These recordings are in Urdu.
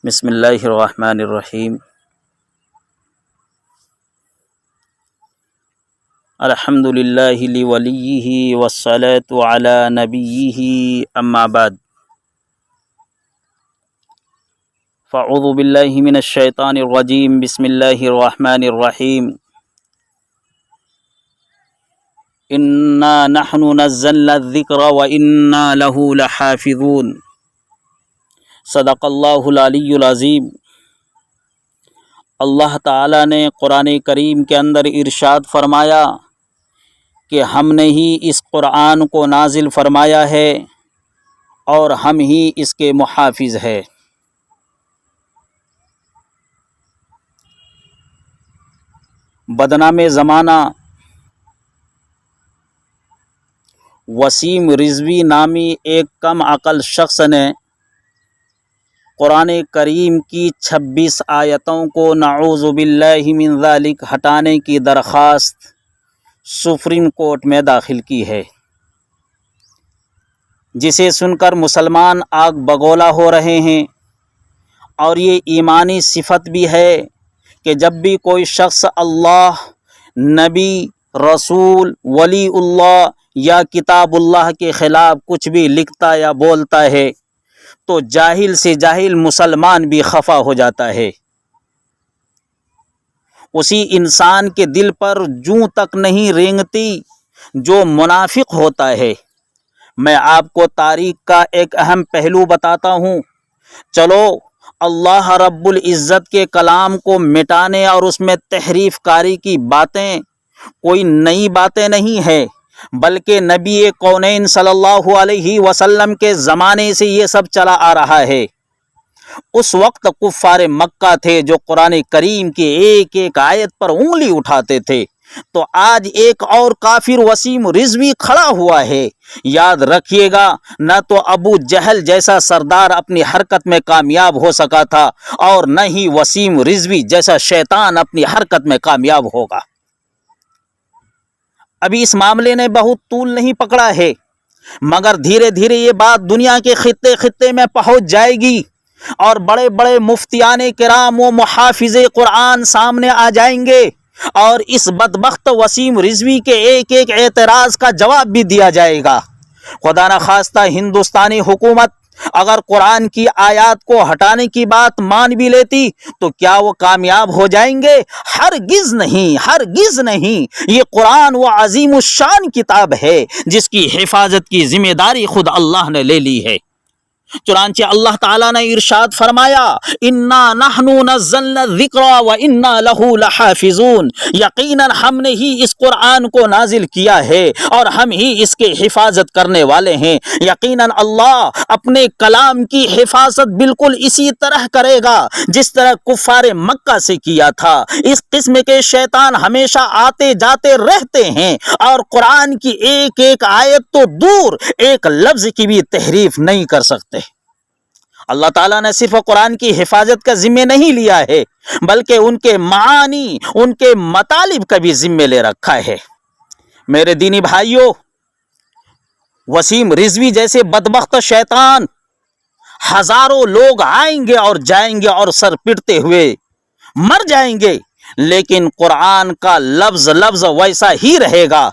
بسم اللہ الرحمن الرحیم۔ الحمد للہ لولیہ والصلاة علی نبیہ اما بعد، فاعوذ باللہ من الشیطان الرجیم۔ بسم اللہ الرحمن الرحیم۔ انا نحن نزلنا الذکر وانا لہ لحافظون۔ صدق اللہ العلی العظیم۔ اللہ تعالیٰ نے قرآن کریم کے اندر ارشاد فرمایا کہ ہم نے ہی اس قرآن کو نازل فرمایا ہے اور ہم ہی اس کے محافظ ہے۔ بدنام زمانہ وسیم رضوی نامی ایک کم عقل شخص نے قرآن کریم کی 26 آیتوں کو نعوذ باللہ من ذالک ہٹانے کی درخواست سپریم کورٹ میں داخل کی ہے، جسے سن کر مسلمان آگ بگولا ہو رہے ہیں۔ اور یہ ایمانی صفت بھی ہے کہ جب بھی کوئی شخص اللہ، نبی، رسول، ولی اللہ یا کتاب اللہ کے خلاف کچھ بھی لکھتا یا بولتا ہے تو جاہل سے جاہل مسلمان بھی خفا ہو جاتا ہے۔ اسی انسان کے دل پر جوں تک نہیں رینگتی جو منافق ہوتا ہے۔ میں آپ کو تاریخ کا ایک اہم پہلو بتاتا ہوں۔ چلو اللہ رب العزت کے کلام کو مٹانے اور اس میں تحریف کاری کی باتیں کوئی نئی باتیں نہیں ہے، بلکہ نبی کونین صلی اللہ علیہ وسلم کے زمانے سے یہ سب چلا آ رہا ہے۔ اس وقت کفار مکہ تھے جو قرآن کریم کی ایک ایک آیت پر انگلی اٹھاتے تھے، تو آج ایک اور کافر وسیم رضوی کھڑا ہوا ہے۔ یاد رکھیے گا، نہ تو ابو جہل جیسا سردار اپنی حرکت میں کامیاب ہو سکا تھا اور نہ ہی وسیم رضوی جیسا شیطان اپنی حرکت میں کامیاب ہوگا۔ ابھی اس معاملے نے بہت طول نہیں پکڑا ہے، مگر دھیرے دھیرے یہ بات دنیا کے خطے خطے میں پہنچ جائے گی اور بڑے بڑے مفتیان کرام و محافظ قرآن سامنے آ جائیں گے اور اس بدبخت وسیم رضوی کے ایک ایک اعتراض کا جواب بھی دیا جائے گا۔ خدا نخواستہ ہندوستانی حکومت اگر قرآن کی آیات کو ہٹانے کی بات مان بھی لیتی تو کیا وہ کامیاب ہو جائیں گے؟ ہرگز نہیں، ہرگز نہیں۔ یہ قرآن وہ عظیم الشان کتاب ہے جس کی حفاظت کی ذمہ داری خود اللہ نے لے لی ہے۔ چنانچہ اللہ تعالیٰ نے ارشاد فرمایا، انا نحن نزلنا الذکر وانا لہ لحافظون۔ یقیناً ہم نے ہی اس قرآن کو نازل کیا ہے اور ہم ہی اس کے حفاظت کرنے والے ہیں۔ یقیناً اللہ اپنے کلام کی حفاظت بالکل اسی طرح کرے گا جس طرح کفار مکہ سے کیا تھا۔ اس قسم کے شیطان ہمیشہ آتے جاتے رہتے ہیں اور قرآن کی ایک ایک آیت تو دور، ایک لفظ کی بھی تحریف نہیں کر سکتے۔ اللہ تعالیٰ نے صرف قرآن کی حفاظت کا ذمہ نہیں لیا ہے، بلکہ ان کے معانی، ان کے مطالب کا بھی ذمہ لے رکھا ہے۔ میرے دینی بھائیوں، وسیم رضوی جیسے بدبخت شیطان ہزاروں لوگ آئیں گے اور جائیں گے اور سر پٹتے ہوئے مر جائیں گے، لیکن قرآن کا لفظ لفظ ویسا ہی رہے گا۔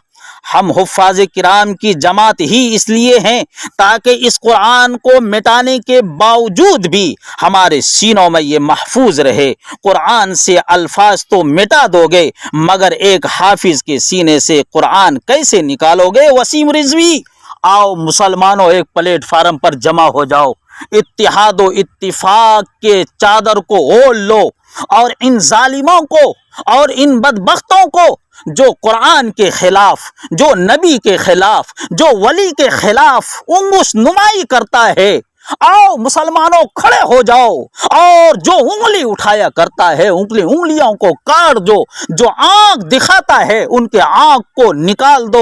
ہم حفاظ کرام کی جماعت ہی اس لیے ہیں تاکہ اس قرآن کو مٹانے کے باوجود بھی ہمارے سینوں میں یہ محفوظ رہے۔ قرآن سے الفاظ تو مٹا دو گے، مگر ایک حافظ کے سینے سے قرآن کیسے نکالو گے؟ وسیم رضوی، آؤ مسلمانوں ایک پلیٹ فارم پر جمع ہو جاؤ، اتحاد و اتفاق کے چادر کو اوڑھ لو اور ان ظالموں کو اور ان بدبختوں کو جو قرآن کے خلاف، جو نبی کے خلاف، جو ولی کے خلاف انگوش نمائی کرتا ہے، آؤ مسلمانوں کھڑے ہو جاؤ اور جو انگلی اٹھایا کرتا ہے انگلیوں کو کاٹ دو، جو آنکھ دکھاتا ہے ان کے آنکھ کو نکال دو۔